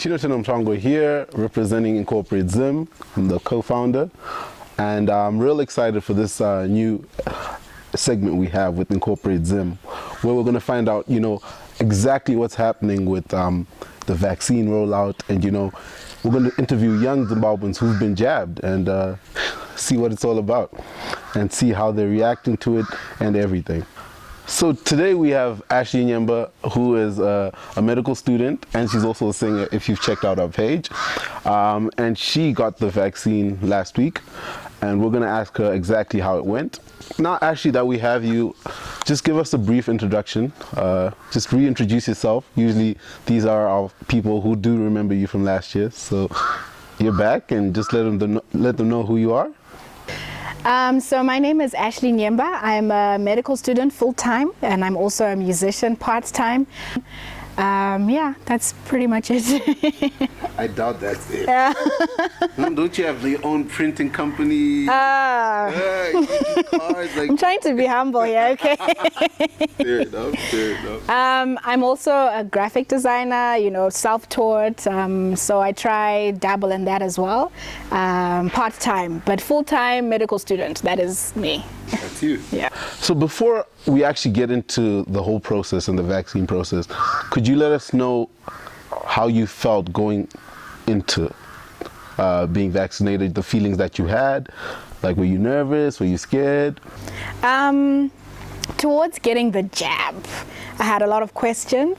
Nomtango here, representing Incorporate Zim. I'm the co-founder, and I'm real excited for this new segment we have with Incorporate Zim, where we're going to find out, exactly what's happening with the vaccine rollout, and we're going to interview young Zimbabweans who've been jabbed and see what it's all about, and see how they're reacting to it and everything. So today we have Ashley Nyemba, who is a medical student, and she's also a singer if you've checked out our page. And she got the vaccine last week, and we're going to ask her exactly how it went. Now, Ashley, that we have you, just give us a brief introduction. Just reintroduce yourself. Usually these are our people who do remember you from last year. So you're back, and just let them know who you are. So my name is Ashley Nyemba. I'm a medical student full-time, and I'm also a musician part-time. Yeah, that's pretty much it. I doubt that's it. Don't you have your own printing company? Cars, I'm trying to be humble here, okay? Fair enough. I'm also a graphic designer, self-taught, so I try dabble in that as well. Part-time, but full-time medical student, that is me. That's you. Yeah. So before we actually get into the whole process and the vaccine process, could you let us know how you felt going into being vaccinated, the feelings that you had? Like, were you nervous? Were you scared? Towards getting the jab, I had a lot of questions.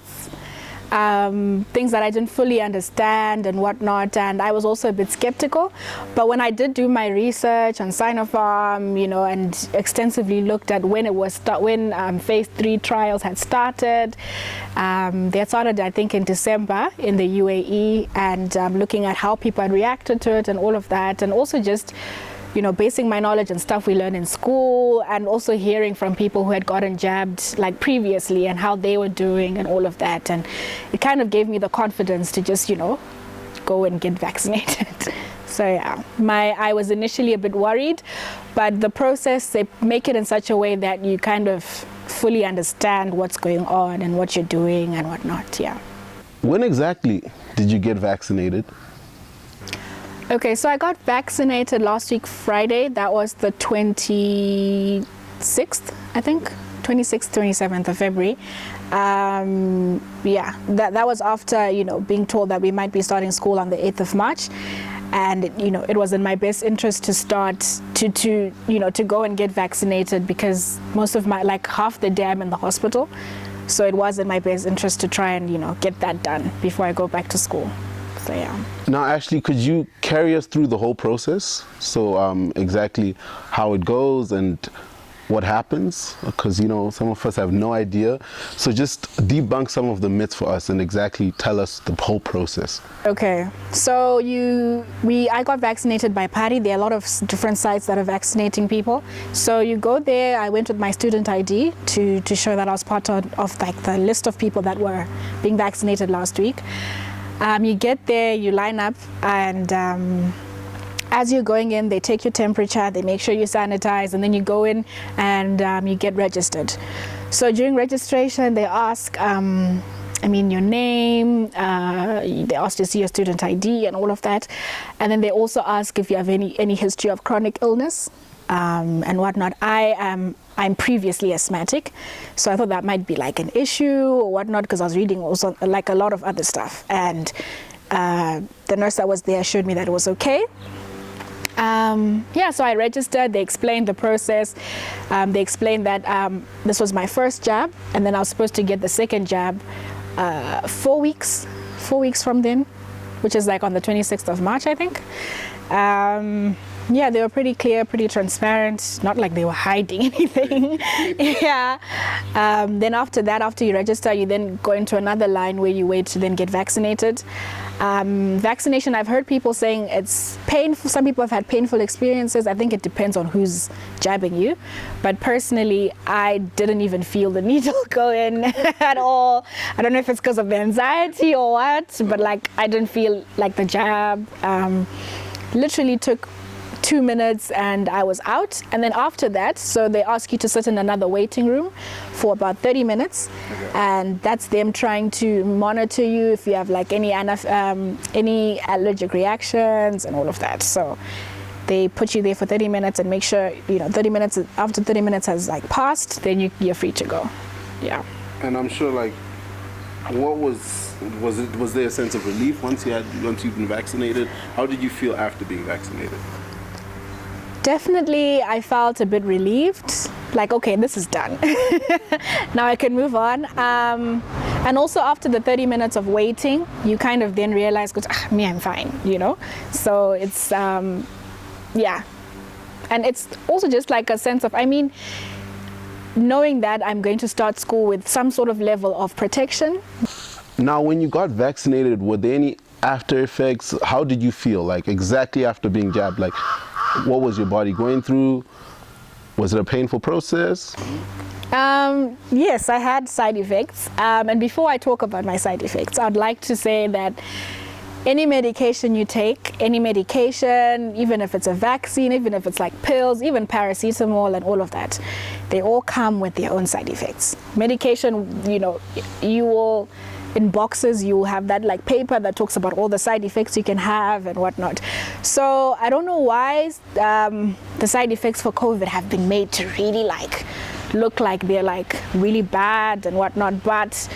Things that I didn't fully understand and whatnot, and I was also a bit skeptical. But when I did do my research on Sinopharm, and extensively looked at when phase 3 trials had started, they had started, I think, in December in the UAE, and looking at how people had reacted to it and all of that, and also just basing my knowledge and stuff we learned in school, and also hearing from people who had gotten jabbed like previously and how they were doing and all of that. And it kind of gave me the confidence to just, go and get vaccinated. So yeah, I was initially a bit worried, but the process, they make it in such a way that you kind of fully understand what's going on and what you're doing and whatnot, yeah. When exactly did you get vaccinated? Okay, so I got vaccinated last week, Friday. That was the 26th, I think, 26th, 27th of February. Yeah, that was after, being told that we might be starting school on the 8th of March. And, it was in my best interest to start to go and get vaccinated, because most of half the day I'm in the hospital. So it was in my best interest to try and, get that done before I go back to school. So, yeah. Now, Ashley, could you carry us through the whole process? So exactly how it goes and what happens? Because, some of us have no idea. So just debunk some of the myths for us and exactly tell us the whole process. Okay. So I got vaccinated by Party. There are a lot of different sites that are vaccinating people. So you go there. I went with my student ID to show that I was part of the list of people that were being vaccinated last week. You get there, you line up, and as you're going in, they take your temperature, they make sure you sanitize, and then you go in and you get registered. So during registration, they ask, your name, they ask to see your student ID and all of that. And then they also ask if you have any history of chronic illness and whatnot. I'm previously asthmatic, so I thought that might be like an issue or whatnot, because I was reading also like a lot of other stuff, and the nurse that was there showed me that it was okay. So I registered. They explained the process. They explained that this was my first jab, and then I was supposed to get the second jab 4 weeks from then, which is like on the 26th of March, I think. Yeah, they were pretty clear, pretty transparent, not like they were hiding anything. Yeah. Then after that, after you register, you then go into another line where you wait to then get vaccinated. Vaccination, I've heard people saying it's painful. Some people have had painful experiences. I think it depends on who's jabbing you. But personally, I didn't even feel the needle go in at all. I don't know if it's because of the anxiety or what, but I didn't feel like the jab. Literally took 2 minutes and I was out. And then after that, so they ask you to sit in another waiting room for about 30 minutes. Okay. And that's them trying to monitor you if you have like any allergic reactions and all of that. So they put you there for 30 minutes and make sure, you know, 30 minutes, after 30 minutes has like passed, then you're free to go. Yeah. And I'm sure, like, what was there a sense of relief once you've been vaccinated? How did you feel after being vaccinated? Definitely, I felt a bit relieved. Like, okay, this is done. Now I can move on. And also after the 30 minutes of waiting, you kind of then realize, me, I'm fine, you know? So it's, yeah. And it's also just like a sense of, I mean, knowing that I'm going to start school with some sort of level of protection. Now, when you got vaccinated, were there any after effects? How did you feel, like, exactly after being jabbed? Like, what was your body going through? Was it a painful process? Yes, I had side effects. And before I talk about my side effects, I'd like to say that any medication you take, any medication, even if it's a vaccine, even if it's like pills, even paracetamol and all of that, they all come with their own side effects. Medication, you know, you will, in boxes, you will have that like paper that talks about all the side effects you can have and whatnot. So I don't know why the side effects for COVID have been made to really like look like they're like really bad and whatnot, but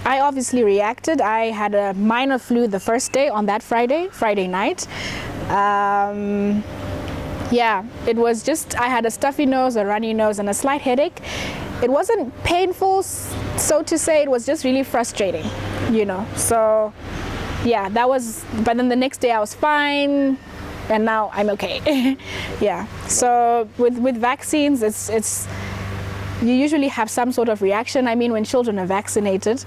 I obviously reacted. I had a minor flu the first day on that Friday night. Yeah, it was just, I had a stuffy nose, a runny nose, and a slight headache. It wasn't painful, so to say, it was just really frustrating, you know. So, yeah, that was, but then the next day I was fine, and now I'm okay. Yeah, so with vaccines, it's you usually have some sort of reaction. I mean, when children are vaccinated,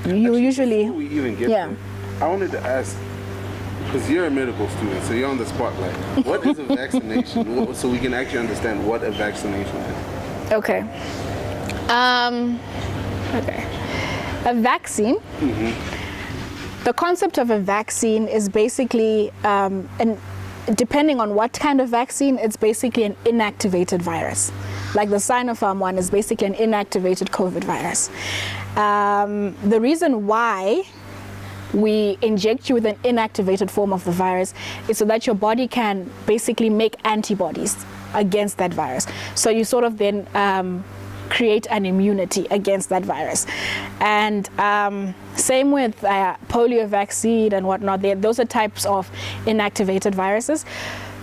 you usually... Before we even get there, I wanted to ask, because you're a medical student, so you're on the spotlight. What is a vaccination? So we can actually understand what a vaccination is. Okay. Okay. A vaccine, the concept of a vaccine is basically, depending on what kind of vaccine, it's basically an inactivated virus. Like the Sinopharm one is basically an inactivated COVID virus. The reason why we inject you with an inactivated form of the virus is so that your body can basically make antibodies against that virus. So you sort of then create an immunity against that virus. And same with polio vaccine and whatnot. Those are types of inactivated viruses.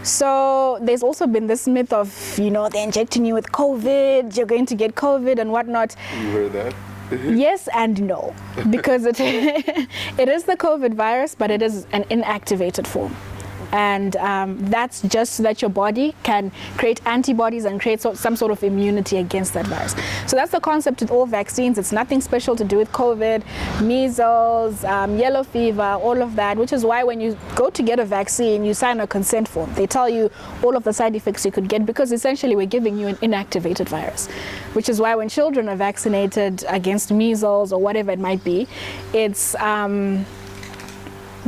So there's also been this myth of, you know, they're injecting you with COVID, you're going to get COVID and whatnot. You heard that? Yes and no, because it is the COVID virus, but it is an inactivated form. And that's just so that your body can create antibodies and create some sort of immunity against that virus. So that's the concept with all vaccines. It's nothing special to do with COVID, measles, yellow fever, all of that, which is why when you go to get a vaccine, you sign a consent form. They tell you all of the side effects you could get, because essentially we're giving you an inactivated virus, which is why when children are vaccinated against measles or whatever it might be, it's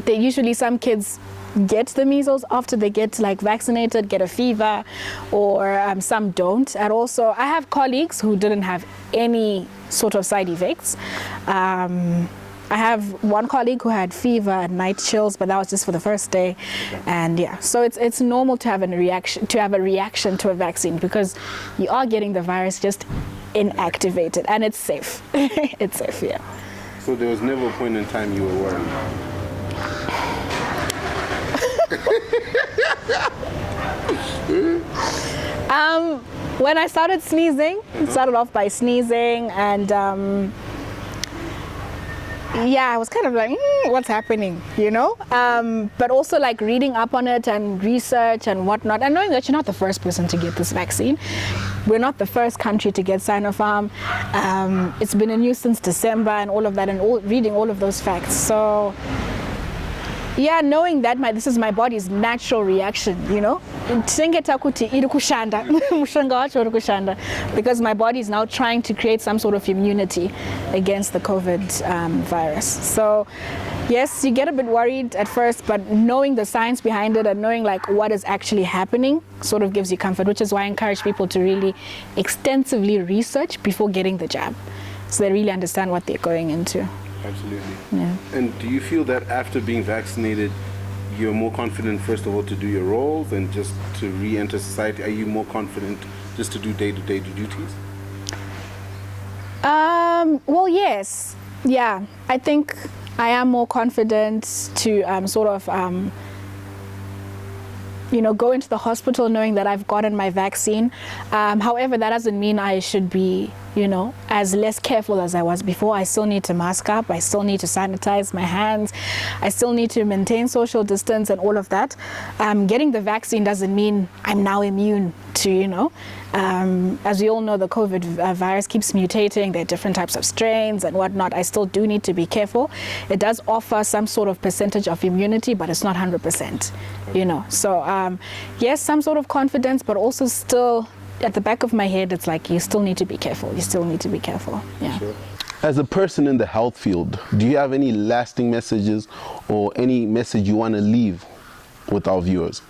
they usually, some kids get the measles after they get like vaccinated, get a fever, or some don't at all. So I have colleagues who didn't have any sort of side effects. I have one colleague who had fever and night chills, but that was just for the first day. And yeah, so it's normal to have a reaction to a vaccine, because you are getting the virus just inactivated, and it's safe. It's safe, yeah. So there was never a point in time you were worried? When I started sneezing, it started off by sneezing, and yeah, I was kind of like, what's happening, you know? But also like reading up on it and research and whatnot, and knowing that you're not the first person to get this vaccine. We're not the first country to get Sinopharm. It's been in use since December and all of that, and reading all of those facts. So yeah, knowing that this is my body's natural reaction, you know, because my body is now trying to create some sort of immunity against the COVID virus. So yes, you get a bit worried at first, but knowing the science behind it and knowing like what is actually happening sort of gives you comfort, which is why I encourage people to really extensively research before getting the jab, so they really understand what they're going into. Absolutely. Yeah. And do you feel that after being vaccinated, you're more confident, first of all, to do your roles and just to re-enter society? Are you more confident just to do day-to-day duties? Well, yes. Yeah, I think I am more confident to go into the hospital knowing that I've gotten my vaccine. However, that doesn't mean I should be, as less careful as I was before. I still need to mask up. I still need to sanitize my hands. I still need to maintain social distance and all of that. Getting the vaccine doesn't mean I'm now immune to, as we all know, the COVID virus keeps mutating. There are different types of strains and whatnot. I still do need to be careful. It does offer some sort of percentage of immunity, but it's not 100%, So yes, some sort of confidence, but also still at the back of my head, it's like you still need to be careful. You still need to be careful. Yeah. Sure. As a person in the health field, do you have any lasting messages or any message you want to leave with our viewers?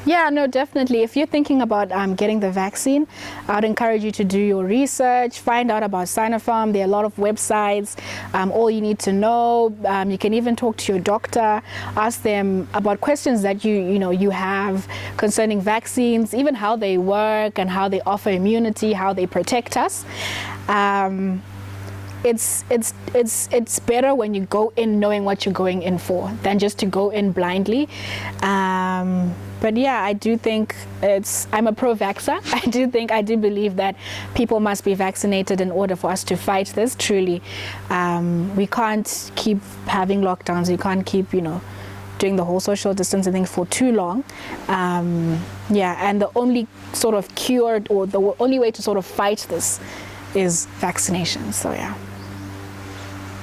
Yeah, no, definitely. If you're thinking about getting the vaccine, I'd encourage you to do your research, find out about Sinopharm. There are a lot of websites, all you need to know. You can even talk to your doctor, ask them about questions that you have concerning vaccines, even how they work and how they offer immunity, how they protect us. It's better when you go in knowing what you're going in for than just to go in blindly. But yeah, I do think I'm a pro-vaxxer. I do believe that people must be vaccinated in order for us to fight this, truly. We can't keep having lockdowns. We can't keep, doing the whole social distancing thing for too long. Yeah, and the only sort of cure or the only way to sort of fight this is vaccination. So yeah.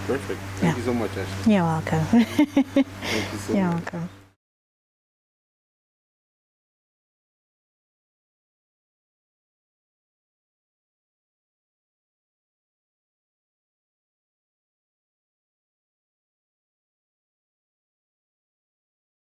Perfect. Thank you so much, Ashley. You're welcome. Thank you so much. You're welcome.